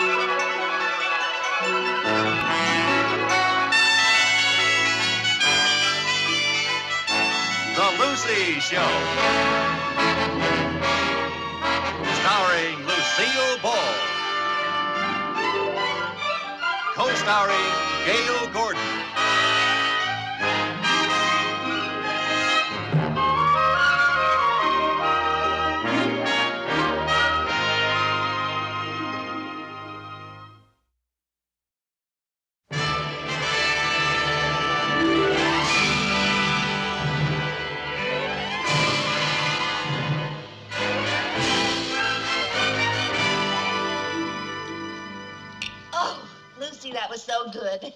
The Lucy Show. Starring Lucille Ball. Co-starring Gail Gordon. That was so good. It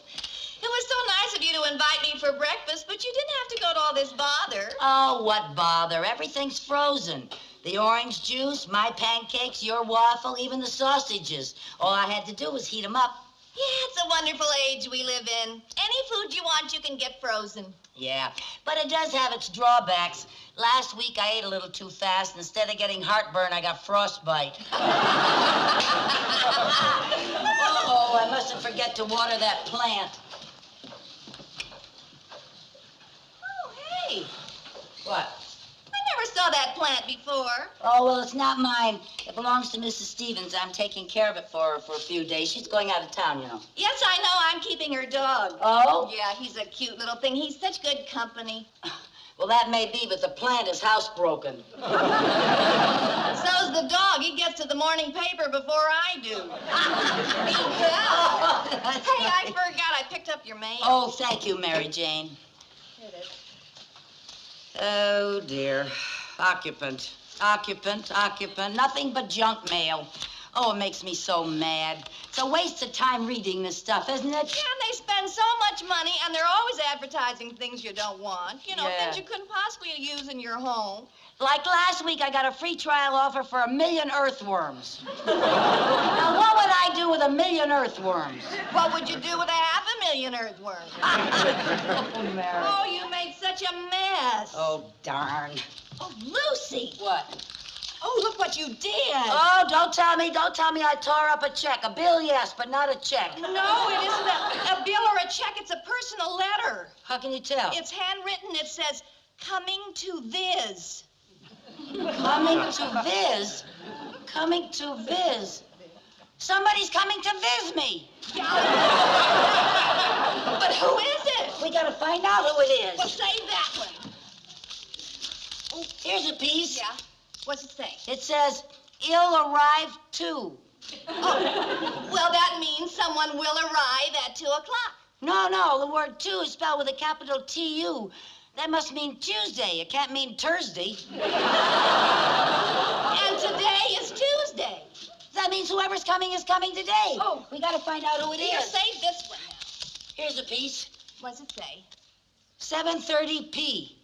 was so nice of you to invite me for breakfast, but you didn't have to go to all this bother. Oh, what bother? Everything's frozen. The orange juice, my pancakes, your waffle, even the sausages. All I had to do was heat them up. Yeah, it's a wonderful age we live in. Any food you want, you can get frozen. Yeah, but it does have its drawbacks. Last week, I ate a little too fast. Instead of getting heartburn, I got frostbite. Uh-oh, I mustn't forget to water that plant. Oh, hey. What? I never saw that plant before. Oh, well, it's not mine. It belongs to Mrs. Stevens. I'm taking care of it for her for a few days. She's going out of town, you know. Yes, I know. I'm keeping her dog. Oh? Yeah, he's a cute little thing. He's such good company. Well, that may be, but the plant is housebroken. So's the dog. He gets to the morning paper before I do. Yeah. Hey, I forgot. I picked up your mail. Oh, thank you, Mary Jane. Here it is. Oh, dear. Occupant. Nothing but junk mail. Oh, it makes me so mad. It's a waste of time reading this stuff, isn't it? Yeah, and they spend so much money, and they're always advertising things you don't want. You know, Yeah. things you couldn't possibly use in your home. Like last week, I got a free trial offer for 1,000,000 earthworms. Now, what would I do with 1,000,000 earthworms? What would you do with 500,000 earthworms? Oh, Mary. Oh, you made such a mess. Oh, darn. Oh, Lucy. What? Oh, look what you did. Oh, don't tell me I tore up a check. A bill, yes, but not a check. No, it isn't a bill or a check. It's a personal letter. How can you tell? It's handwritten. It says, coming to Viz. Coming to Viz? Coming to Viz? Somebody's coming to Viz me. But who is it? We gotta find out who it is. Well, save that one. Oh, here's a piece. Yeah. What's it say? It says, ill arrived too. Oh, well, that means someone will arrive at 2 o'clock. No, the word two is spelled with a capital T-U. That must mean Tuesday. It can't mean Thursday. And today is Tuesday. That means whoever's coming is coming today. Oh. We gotta find out who it Here, is. save this one now. Here's a piece. What's it say? 7:30 p.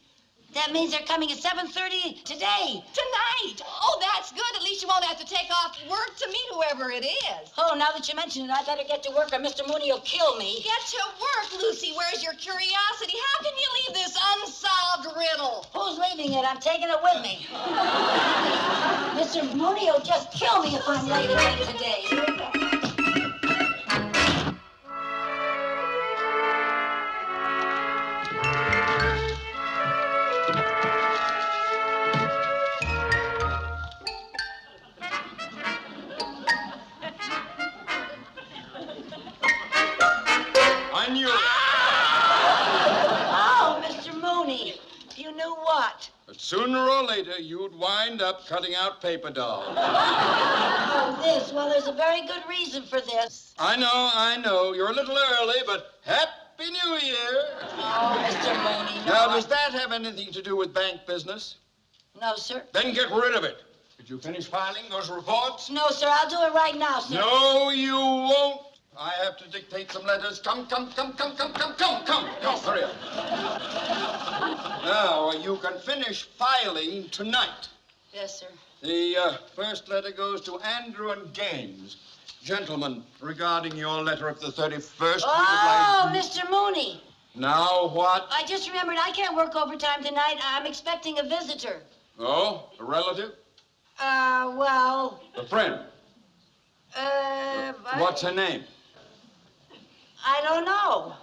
That means they're coming at 7:30 today. Tonight. Oh, that's good. At least you won't have to take off work to meet whoever it is. Oh, now that you mention it, I better get to work or Mr. Mooney will kill me. Get to work, Lucy. Where's your curiosity? How can you leave this unsolved riddle? Who's leaving it? I'm taking it with me. Mr. Mooney will just kill me if I'm late again today. Oh, Mr. Mooney, you knew what? But sooner or later, you'd wind up cutting out paper dolls. Oh, this. Well, there's a very good reason for this. I know. You're a little early, but Happy New Year. Oh, Mr. Mooney, no. Now, does that have anything to do with bank business? No, sir. Then get rid of it. Did you finish filing those reports? No, sir. I'll do it right now, sir. No, you won't. I have to dictate some letters. Come. Hurry up. Now, you can finish filing tonight. Yes, sir. The first letter goes to Andrew and Gaines. Gentlemen, regarding your letter of the 31st, Oh, Mr. Mooney. Now what? I just remembered I can't work overtime tonight. I'm expecting a visitor. Oh, a relative? Well... A friend? What? What's her name? I don't know.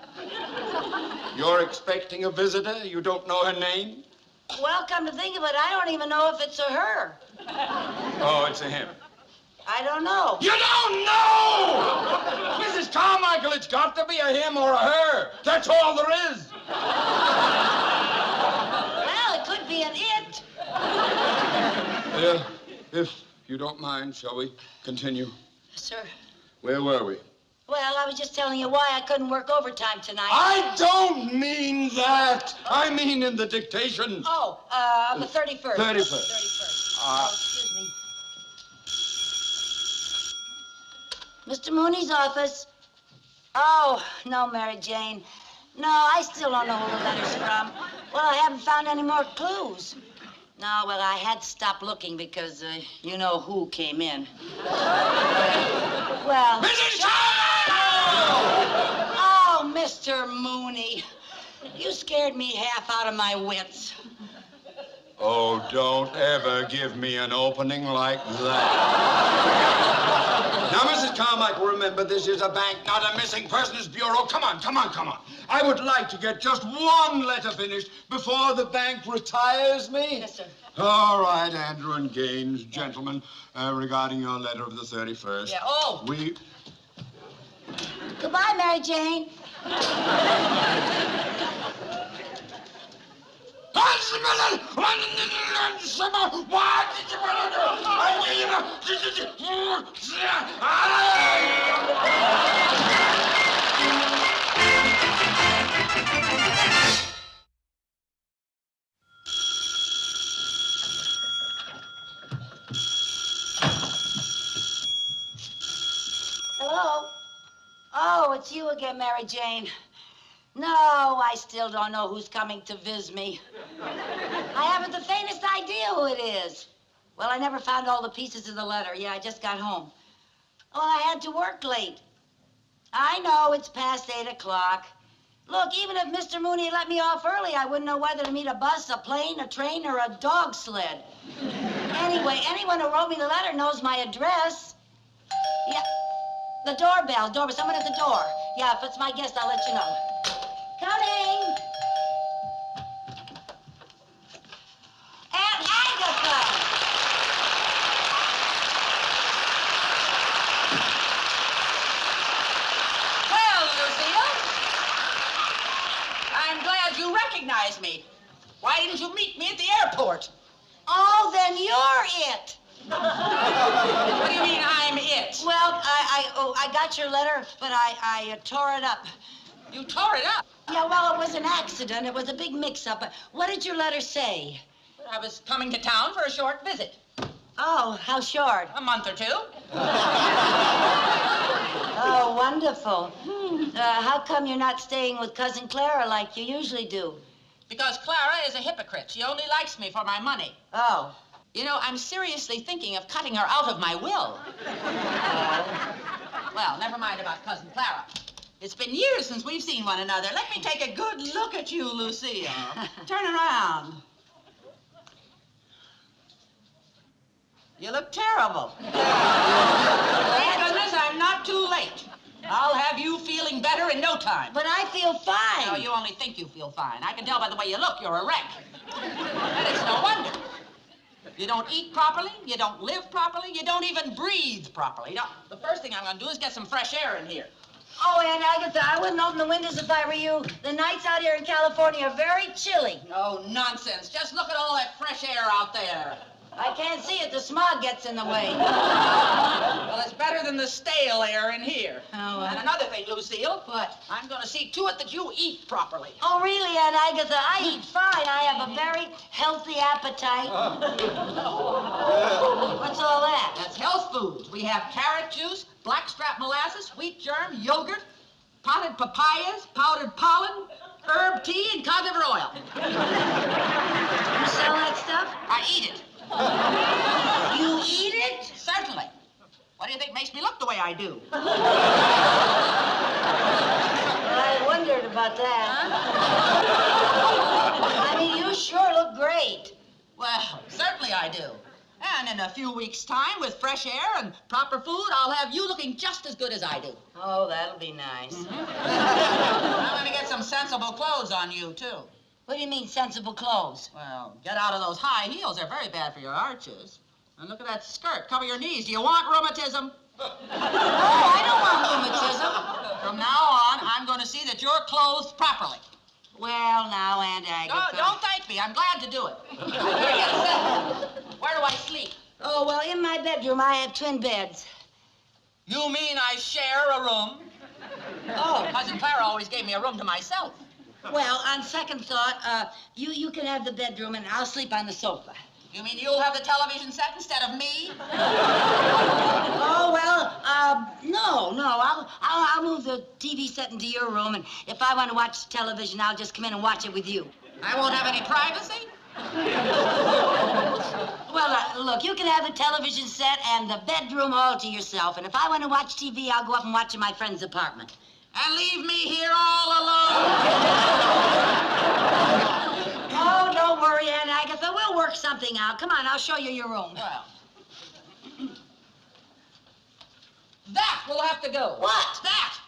You're expecting a visitor? You don't know her name? Well, come to think of it, I don't even know if it's a her. Oh, it's a him. I don't know. You don't know! Mrs. Carmichael, it's got to be a him or a her. That's all there is. Well, it could be an it. If you don't mind, shall we continue? Sir. Where were we? Well, I was just telling you why I couldn't work overtime tonight. I don't mean that. I mean in the dictation. Oh, on the 31st. 31st. Oh, excuse me. Mr. Mooney's office. Oh, no, Mary Jane. No, I still don't know who the letter's from. Well, I haven't found any more clues. No, well, I had to stop looking because you know who came in. Well... Mrs. Carmichael! Oh, Mr. Mooney. You scared me half out of my wits. Oh, don't ever give me an opening like that. Now, Mrs. Carmichael, remember, this is a bank, not a missing persons bureau. Come on. I would like to get just one letter finished before the bank retires me. Yes, sir. All right, Andrew and Gaines, gentlemen, regarding your letter of the 31st. Yeah, oh. We... Goodbye, Mary Jane. Hello? Oh, it's you again, Mary Jane. No, I still don't know who's coming to visit me. I haven't the faintest idea who it is. Well, I never found all the pieces of the letter. Yeah, I just got home. Well, I had to work late. I know it's past 8 o'clock. Look, even if Mr. Mooney let me off early, I wouldn't know whether to meet a bus, a plane, a train, or a dog sled. Anyway, anyone who wrote me the letter knows my address. Yeah, the doorbell, someone at the door. Yeah, if it's my guest, I'll let you know. Coming! Aunt Agatha! Well, Lucille, I'm glad you recognized me. Why didn't you meet me at the airport? Oh, then you're it. What do you mean I'm it? Well, I got your letter, but I tore it up. You tore it up. Yeah, well, it was an accident. It was a big mix-up. What did your letter say? I was coming to town for a short visit. Oh, how short? A month or two. Oh, wonderful. How come you're not staying with Cousin Clara like you usually do? Because Clara is a hypocrite. She only likes me for my money. Oh. You know, I'm seriously thinking of cutting her out of my will. Well, never mind about Cousin Clara. It's been years since we've seen one another. Let me take a good look at you, Lucille. Turn around. You look terrible. Thank goodness I'm not too late. I'll have you feeling better in no time. But I feel fine. No, you only think you feel fine. I can tell by the way you look, you're a wreck. And it's no wonder. You don't eat properly, you don't live properly, you don't even breathe properly. Now, the first thing I'm going to do is get some fresh air in here. Oh, Aunt Agatha, I wouldn't open the windows if I were you. The nights out here in California are very chilly. Oh, nonsense. Just look at all that fresh air out there. I can't see it. The smog gets in the way. Well, it's better than the stale air in here. Oh, And another thing, Lucille. What? I'm going to see to it that you eat properly. Oh, really, Aunt Agatha? I eat fine. I have a very healthy appetite. What's all that? That's health foods. We have carrot juice, blackstrap molasses, wheat germ, yogurt, potted papayas, powdered pollen, herb tea, and cod liver oil. You sell that stuff? I eat it. You eat it? Certainly. What do you think makes me look the way I do? I wondered about that. I mean, you sure look great. Well, certainly I do. And in a few weeks' time, with fresh air and proper food, I'll have you looking just as good as I do. Oh, that'll be nice. I'm going to get some sensible clothes on you, too. What do you mean, sensible clothes? Well, get out of those high heels. They're very bad for your arches. And look at that skirt. Cover your knees. Do you want rheumatism? Oh, I don't want rheumatism. From now on, I'm going to see that you're clothed properly. Well, now, Aunt Agatha. No, don't thank me. I'm glad to do it. Where do I sleep? Oh, well, in my bedroom, I have twin beds. You mean I share a room? Oh, Cousin Clara always gave me a room to myself. Well, on second thought, you can have the bedroom, and I'll sleep on the sofa. You mean you'll have the television set instead of me? Oh, well, no. I'll move the TV set into your room, and if I want to watch television, I'll just come in and watch it with you. I won't have any privacy? Well, look, you can have the television set and the bedroom all to yourself, and if I want to watch TV, I'll go up and watch in my friend's apartment. And leave me here all alone? Oh, don't worry, Aunt Agatha. We'll work something out. Come on, I'll show you your room. Well, that will have to go. What? That.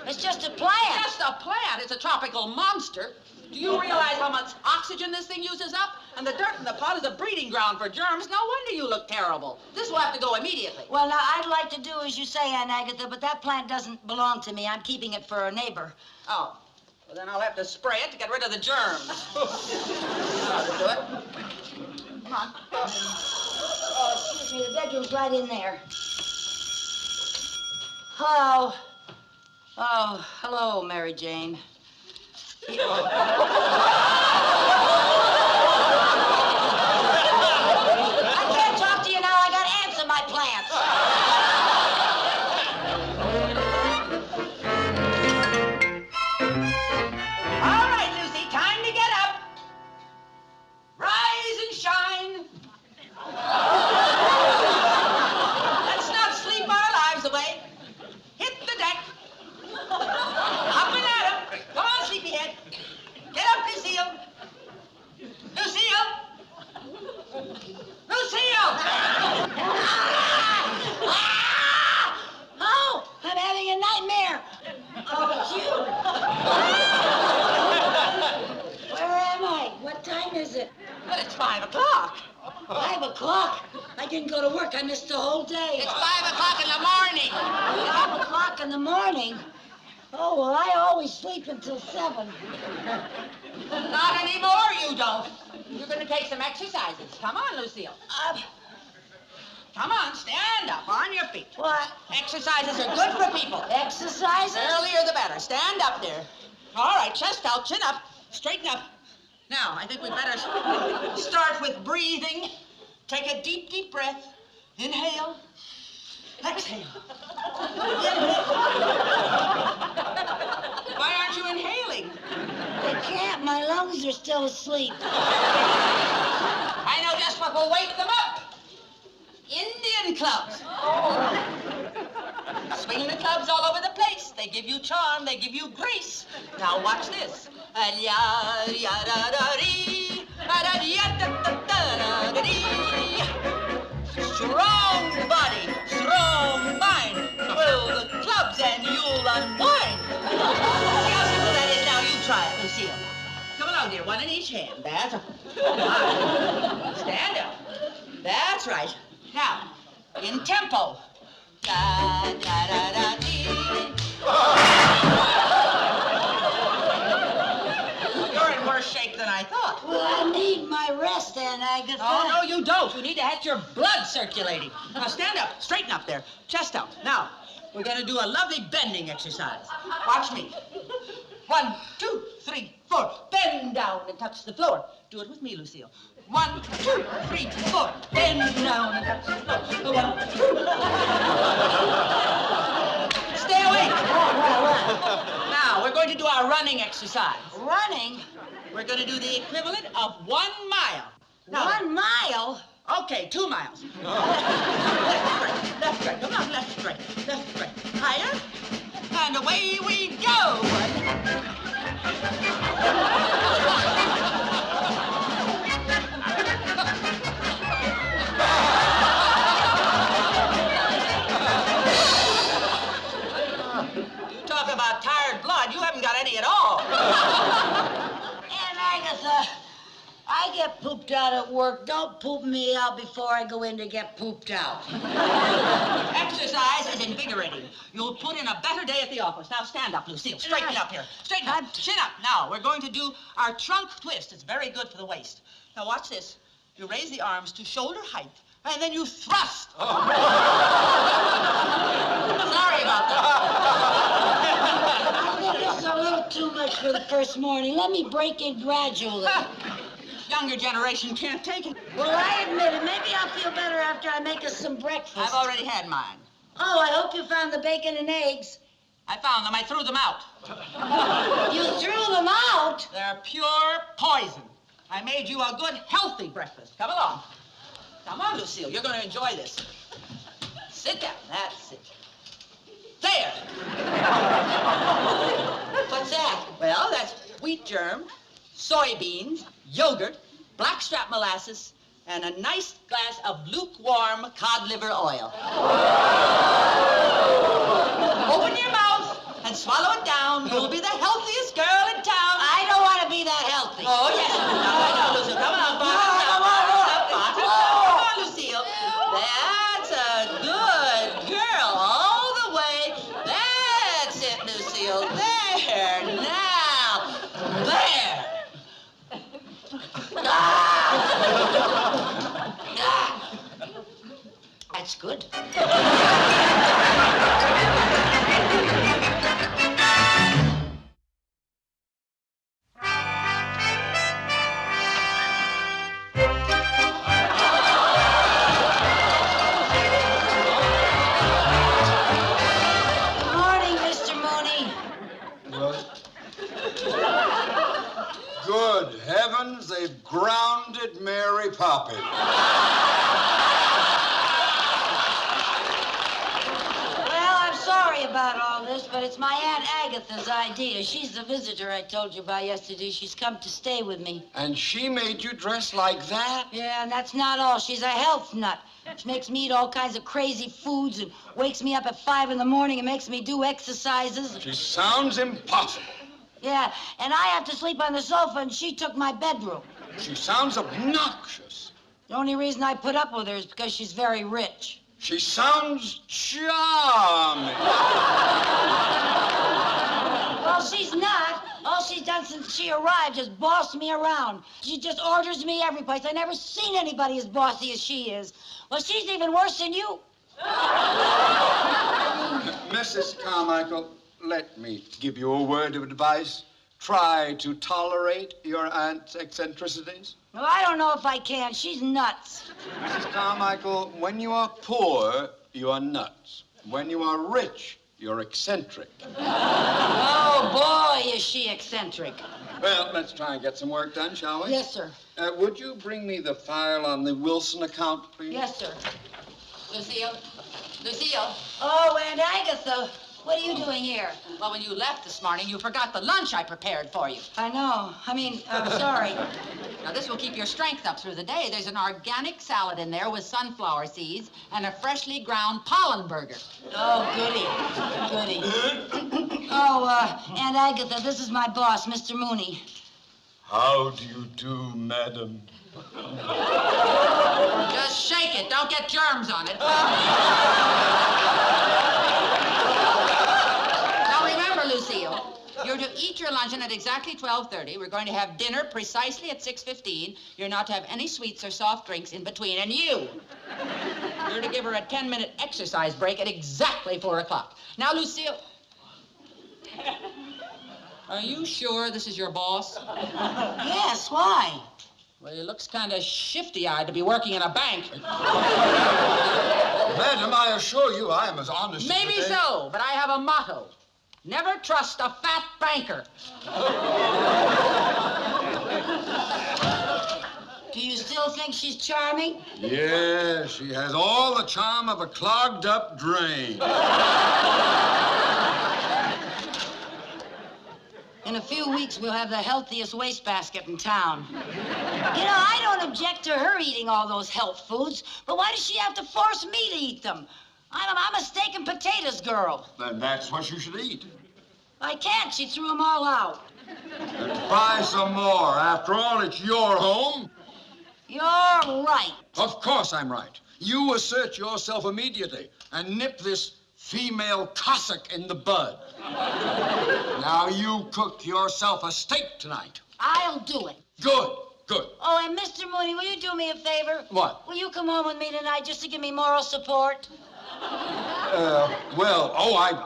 It's just a plant. Just a plant. It's a tropical monster. Do you realize how much oxygen this thing uses up? And the dirt in the pot is a breeding ground for germs. No wonder you look terrible. This will have to go immediately. Well, now, I'd like to do as you say, Aunt Agatha, but that plant doesn't belong to me. I'm keeping it for a neighbor. Oh. Well, then I'll have to spray it to get rid of the germs. That'll do it. Come on. Oh, excuse me, the bedroom's right in there. Hello. Oh, hello, Mary Jane. I can't talk to you now. I got ants in my plants. All right, Lucy, time to get up. Rise and shine. Let's not sleep our lives away. Hit the deck. Up and at 'em. Come on, sleepyhead. Get up, Lucille. Lucille. Lucille. Oh, I'm having a nightmare. Oh, it's you. Where am I? What time is it? But it's 5 o'clock. 5 o'clock? I didn't go to work. I missed the whole day. It's 5 o'clock in the morning. 5 o'clock in the morning? Oh, well, I always sleep until 7. Not anymore, you don't. You're going to take some exercises. Come on, Lucille. Come on, stand up on your feet. What? Exercises are good for people. Exercises? Earlier the better. Stand up there. All right, chest out, chin up, straighten up. Now, I think we better start with breathing. Take a deep, deep breath. Inhale. Exhale. Inhale. Why aren't you inhaling? I can't. My lungs are still asleep. I know just what will wake them up. Indian clubs. Swing the clubs all over the place. They give you charm. They give you grace. Now watch this. Strong body, strong mind. Throw the clubs and you'll unwind. See how simple that is? Now you try it, Lucille. Come along, dear. One in each hand. That's right. Stand up. That's right. Now, in tempo. Da, da, da, da, dee. You're in worse shape than I thought. Well, I need my rest, Aunt Agatha. Oh, no, you don't. You need to have your blood circulating. Now, stand up. Straighten up there. Chest out. Now, we're going to do a lovely bending exercise. Watch me. 1, 2, 3, 4. Bend down and touch the floor. Do it with me, Lucille. 1, 2, 3, 4. Bend down and touch the floor. 1, 2. Stay awake. Now, we're going to do our running exercise. Running? We're going to do the equivalent of 1 mile. Now, 1 mile? okay, 2 miles. Left, right. Come on, left, right. Left, right. Higher. And away we go. pooped out at work. Don't poop me out before I go in to get pooped out. Exercise is invigorating. You'll put in a better day at the office. Now stand up, Lucille. Straighten up here. Straighten up. Chin up. Now, we're going to do our trunk twist. It's very good for the waist. Now, watch this. You raise the arms to shoulder height, and then you thrust. Oh. Sorry about that. I think this is a little too much for the first morning. Let me break in gradually. Younger generation can't take it. Well, I admit it. Maybe I'll feel better after I make us some breakfast. I've already had mine. Oh, I hope you found the bacon and eggs. I found them. I threw them out. You threw them out? They're pure poison. I made you a good, healthy breakfast. Come along. Come on, Lucille. You're going to enjoy this. Sit down. That's it. There. What's that? Well, that's wheat germ, soybeans, yogurt, blackstrap molasses, and a nice glass of lukewarm cod liver oil. Open your mouth and swallow it down. You'll be the healthiest girl in town. I don't want to be that healthy. Oh, yes, you do. I know, Lucille. Come on, Come on, Lucille. That's a good girl all the way. That's it, Lucille. There, now. There. That's good. Morning, Mr. Mooney. Good heavens, they've grounded Mary Poppins. Sorry about all this, but it's my Aunt Agatha's idea. She's the visitor I told you about yesterday. She's come to stay with me. And she made you dress like that? Yeah, and that's not all. She's a health nut. She makes me eat all kinds of crazy foods and wakes me up at 5 in the morning and makes me do exercises. She sounds impossible. Yeah, and I have to sleep on the sofa, and she took my bedroom. She sounds obnoxious. The only reason I put up with her is because she's very rich. She sounds charming. Well, she's not. All she's done since she arrived is boss me around. She just orders me every place. I've never seen anybody as bossy as she is. Well, she's even worse than you. Mrs. Carmichael, let me give you a word of advice. Try to tolerate your aunt's eccentricities. Well, I don't know if I can. She's nuts. Mrs. Carmichael, when you are poor, you are nuts. When you are rich, you're eccentric. Oh, boy, is she eccentric. Well, let's try and get some work done, shall we? Yes, sir. Would you bring me the file on the Wilson account, please? Yes, sir. Lucille. Lucille. Oh, Aunt Agatha, what are you doing here? Well, when you left this morning, you forgot the lunch I prepared for you. I know. I'm sorry. Now, this will keep your strength up through the day. There's an organic salad in there with sunflower seeds and a freshly ground pollen burger. Oh, goody. Aunt Agatha, this is my boss, Mr. Mooney. How do you do, madam? Just shake it. Don't get germs on it. Now, remember, Lucille, you're to eat your luncheon at exactly 12:30. We're going to have dinner precisely at 6:15. You're not to have any sweets or soft drinks in between. And you're to give her a 10-minute exercise break at exactly 4 o'clock. Now, Lucille, are you sure this is your boss? Yes, why? Well, he looks kind of shifty-eyed to be working in a bank. Madam, I assure you I am as honest as Maybe so, but I have a motto. Never trust a fat banker. Do you still think she's charming? Yes, she has all the charm of a clogged-up drain. In a few weeks, we'll have the healthiest wastebasket in town. You know, I don't object to her eating all those health foods, but why does she have to force me to eat them? I'm a steak and potatoes girl. Then that's what you should eat. I can't. She threw them all out. And buy some more. After all, it's your home. You're right. Of course I'm right. You assert yourself immediately and nip this female Cossack in the bud. Now you cook yourself a steak tonight. I'll do it. Good, good. Oh, and Mr. Mooney, will you do me a favor? What? Will you come home with me tonight just to give me moral support?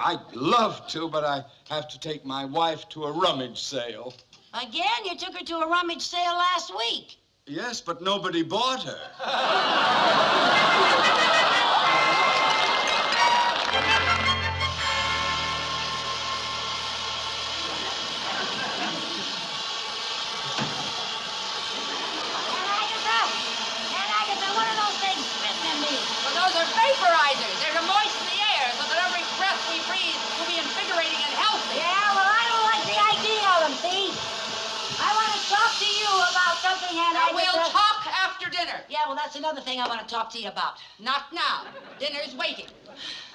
I'd love to, but I have to take my wife to a rummage sale. Again? You took her to a rummage sale last week. Yes, but nobody bought her. Agatha, what are those things spitting in me? Well, those are vaporizers. They're to moisten the air so that every breath we breathe will be invigorating and healthy. Yeah, well, I don't like the idea of them, see? I want to talk to you about something, Aunt Now, Agatha. we'll talk after dinner. Yeah, well, that's another thing I want to talk to you about. Not now. Dinner's waiting.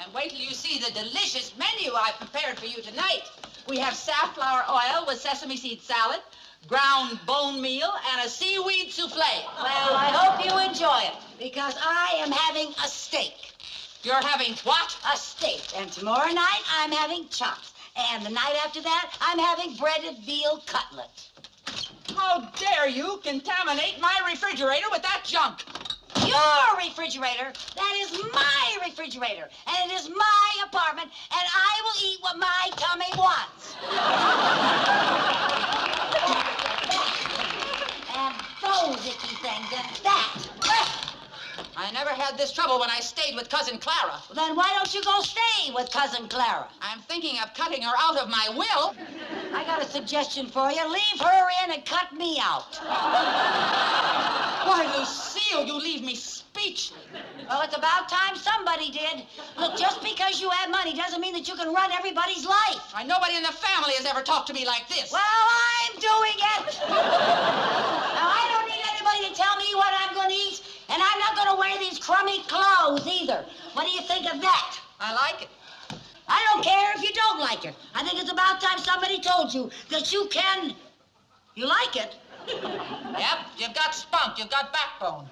And wait till you see the delicious menu I've prepared for you tonight. We have safflower oil with sesame seed salad, ground bone meal, and a seaweed souffle. Well, I hope you enjoy it, because I am having a steak. You're having what? A steak. And tomorrow night, I'm having chops. And the night after that, I'm having breaded veal cutlet. How dare you contaminate my refrigerator with that junk? Your refrigerator? That is my refrigerator. And it is my apartment, and I will eat what my tummy wants. And those icky things and that. I never had this trouble when I stayed with Cousin Clara. Well, then why don't you go stay with Cousin Clara? I'm thinking of cutting her out of my will. I got a suggestion for you. Leave her in and cut me out. Why, Lucille, you leave me speechless. Well, it's about time somebody did. Look, just because you have money doesn't mean that you can run everybody's life. Why, nobody in the family has ever talked to me like this. Well, I'm doing it. Now, I don't need anybody to tell me what I'm going to eat, and I'm not going to wear these crummy clothes either. What do you think of that? I like it. I don't care if you don't like it. I think it's about time somebody told you that you can... You like it? Yep, you've got spunk, you've got backbone.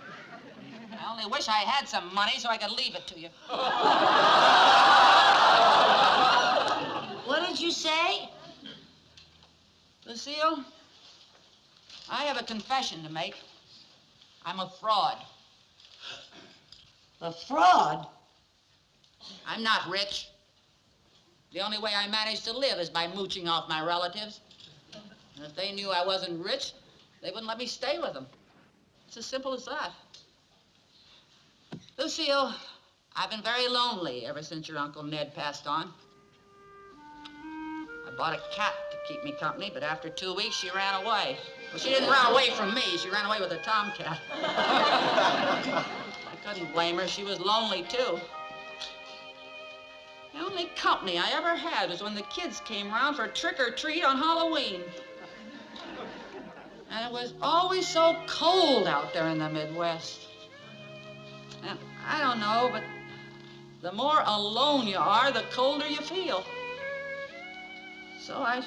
I only wish I had some money so I could leave it to you. What did you say? Lucille, I have a confession to make. I'm a fraud. A fraud? I'm not rich. The only way I manage to live is by mooching off my relatives. And if they knew I wasn't rich, they wouldn't let me stay with them. It's as simple as that. Lucille, I've been very lonely ever since your Uncle Ned passed on. I bought a cat to keep me company, but after 2 weeks, she ran away. Well, she didn't run away from me. She ran away with a tomcat. I couldn't blame her. She was lonely, too. The only company I ever had was when the kids came around for trick-or-treat on Halloween. And it was always so cold out there in the Midwest. And I don't know, but the more alone you are, the colder you feel. So I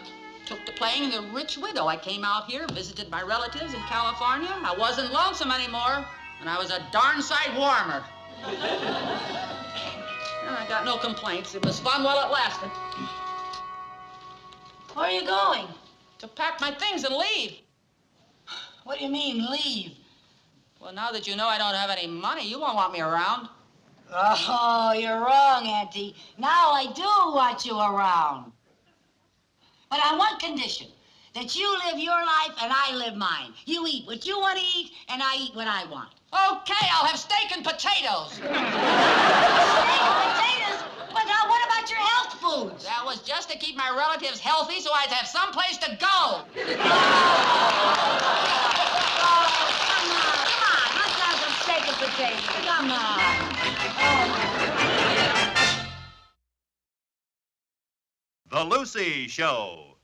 took to playing the rich widow. I came out here, visited my relatives in California. I wasn't lonesome anymore, and I was a darn sight warmer. And I got no complaints. It was fun while it lasted. Where are you going? To pack my things and leave. What do you mean, leave? Well, now that you know I don't have any money, you won't want me around. Oh, you're wrong, Auntie. Now I do want you around. But on one condition, that you live your life and I live mine. You eat what you want to eat, and I eat what I want. Okay, I'll have steak and potatoes. Steak and potatoes? But now what about your health foods? That was just to keep my relatives healthy so I'd have someplace to go. Come on, let's have some steak and potatoes. Come on. The Lucy Show.